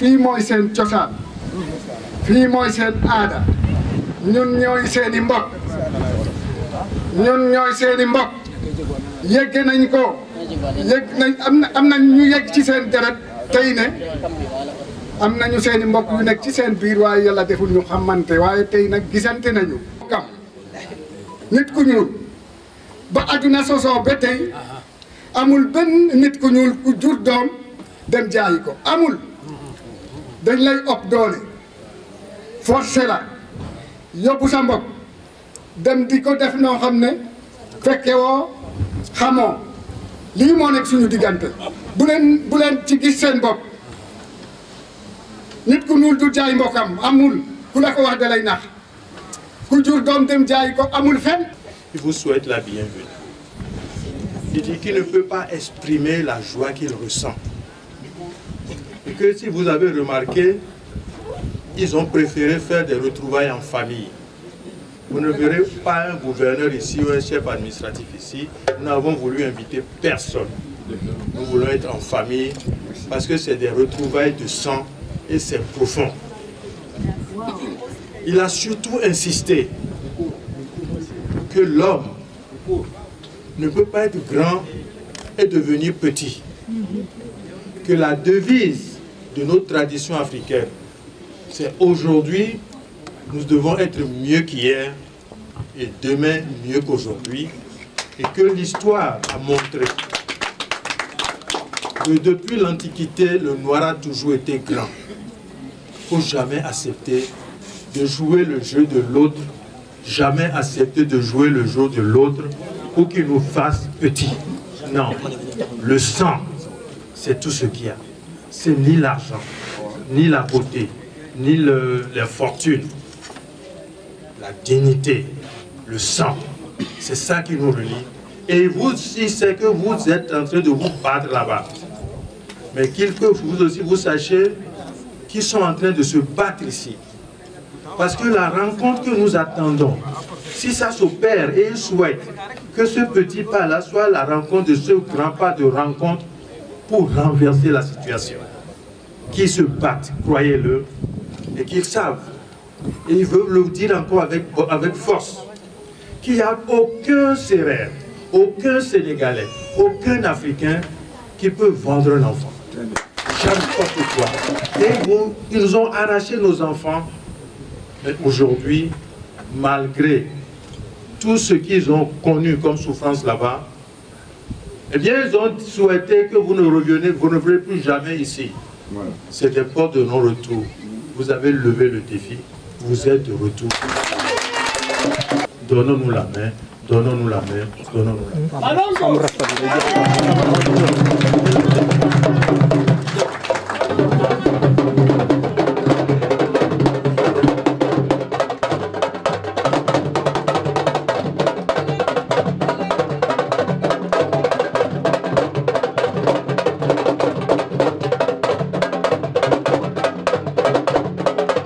fii mooy seen cosaan fii mooy seen aada ñun ñooy seeni mbokk ñun ñooy seeni mbokk yegg nañ ko yegg nañ am nañ ñu yegg ci seen deret tey ne am nañu seeni mbokk yu nekk ci seen biir waaye yàlla deful ñu xamante waaye tey nag gisante nañu kam nit ku ñuul ba àdduna sosoo ba tey amul benn nit ku ñuul ku jur doom dem jaayi ko amul dañ lay ëpp doole forcé la yóbbu sa mbokk dem di ko def noo xam ne fekke woo xamoo lii moo nekk suñu diggante bu leen ci gis seen bopp nit ku ñuul du jaay mbokkam amul ku la ko wax da lay nax ku jur doom dem jaay ko amul fenn. Il vous souhaite la bienvenue. Il dit qu'il ne peut pas exprimer la joie qu'il ressent. Et que si vous avez remarqué, ils ont préféré faire des retrouvailles en famille. Vous ne verrez pas un gouverneur ici ou un chef administratif ici. Nous n'avons voulu inviter personne. Nous voulons être en famille parce que c'est des retrouvailles de sang et c'est profond. Il a surtout insisté que l'homme ne peut pas être grand et devenir petit. Que la devise de notre tradition africaine, c'est aujourd'hui, nous devons être mieux qu'hier et demain mieux qu'aujourd'hui. Et que l'histoire a montré que depuis l'Antiquité, le noir a toujours été grand. Il ne faut jamais accepter de jouer le jeu de l'autre, jamais accepter de jouer le jeu de l'autre pour qu'il nous fasse petits. Non, le sang, c'est tout ce qu'il y a. C'est ni l'argent, ni la beauté, ni la fortune. La dignité, le sang, c'est ça qui nous relie. Et vous aussi, c'est que vous êtes en train de vous battre là-bas. Mais qu'il faut vous aussi vous sachiez qu'ils sont en train de se battre ici. Parce que la rencontre que nous attendons, si ça s'opère et ils souhaitent que ce petit pas-là soit la rencontre de ce grand pas de rencontre pour renverser la situation. Qu'ils se battent, croyez-le, et qu'ils savent. Et ils veulent le dire encore avec force, qu'il n'y a aucun Sérère, aucun Sénégalais, aucun Africain qui peut vendre un enfant. N'importe quoi. Et ils nous ont arraché nos enfants. Mais aujourd'hui, malgré tout ce qu'ils ont connu comme souffrance là-bas, eh bien, ils ont souhaité que vous ne reveniez, vous ne venez plus jamais ici. Voilà. C'est des portes de non-retour. Vous avez levé le défi, vous êtes de retour. Donnons-nous la main, donnons-nous la main, donnons-nous la main.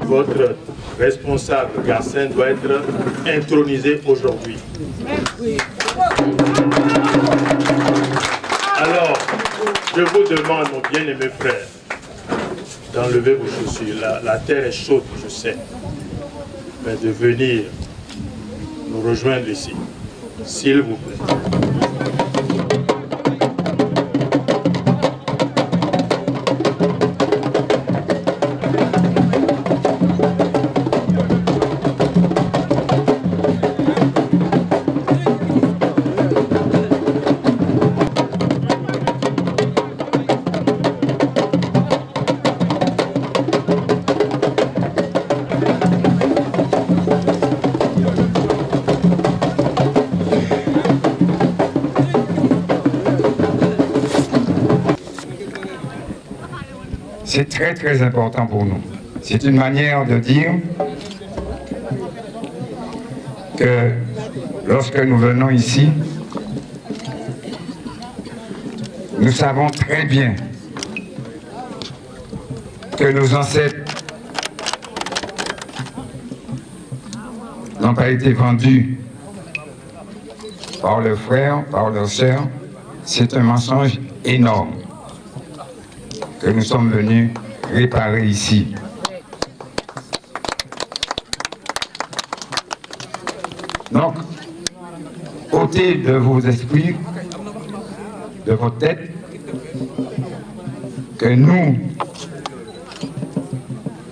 Votre responsable Garcin doit être intronisé aujourd'hui. Alors, je vous demande, mon bien-aimé frère, d'enlever vos chaussures. La terre est chaude, je sais, mais de venir nous rejoindre ici, s'il vous plaît. C'est très très important pour nous. C'est une manière de dire que lorsque nous venons ici, nous savons très bien que nos ancêtres n'ont pas été vendus par leurs frères, par leurs sœurs. C'est un mensonge énorme que nous sommes venus réparer ici. Donc, ôtez de vos esprits, de votre tête, que nous,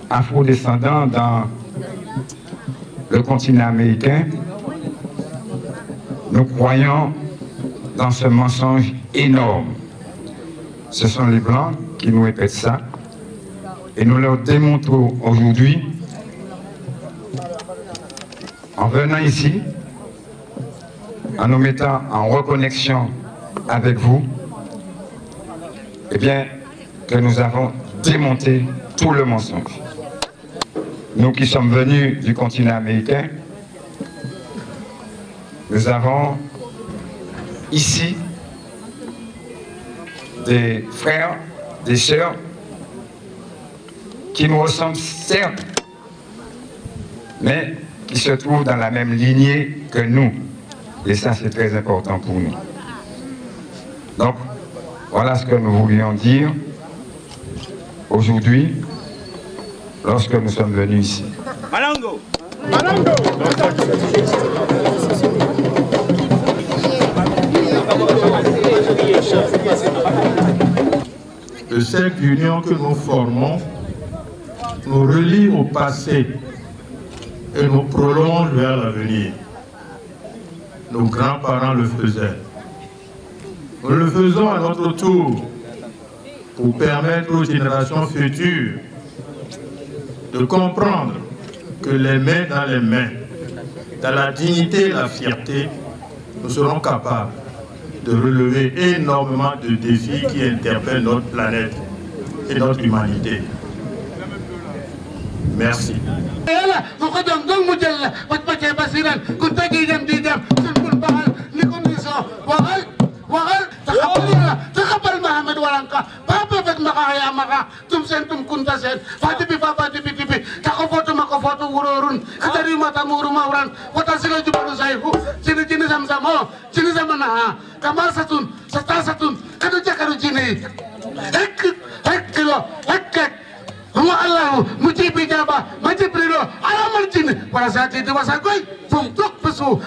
afro-descendants dans le continent américain, nous croyons dans ce mensonge énorme. Ce sont les Blancs qui nous répètent ça, et nous leur démontrons aujourd'hui, en venant ici, en nous mettant en reconnexion avec vous, eh bien, que nous avons démonté tout le mensonge. Nous qui sommes venus du continent américain, nous avons ici des frères, des sœurs qui nous ressemblent certes, mais qui se trouvent dans la même lignée que nous. Et ça, c'est très important pour nous. Donc, voilà ce que nous voulions dire aujourd'hui, lorsque nous sommes venus ici. Malango. Malango. Le cercle d'union que nous formons nous relie au passé et nous prolonge vers l'avenir. Nos grands-parents le faisaient. Nous le faisons à notre tour pour permettre aux générations futures de comprendre que les mains dans les mains, dans la dignité et la fierté, nous serons capables de relever énormément de défis qui interpellent notre planète et notre humanité. Merci. تقبل محمد ولانكا بابا فت مقايا مقا تم سن تم كنت سن فاتي بي فاتي بي بي تقفوت ما قفوت ورورن خدري ما تمور ما وران وتسيل جبل سايفو جيني جيني زم زمو جيني زمنا كمال ستون ستا ستون كدو جكرو جيني هك كيلو هك هو الله مجيب إجابة مجيب ريلو على مرجين ولا ساتي دوا ساقوي فم توك بسو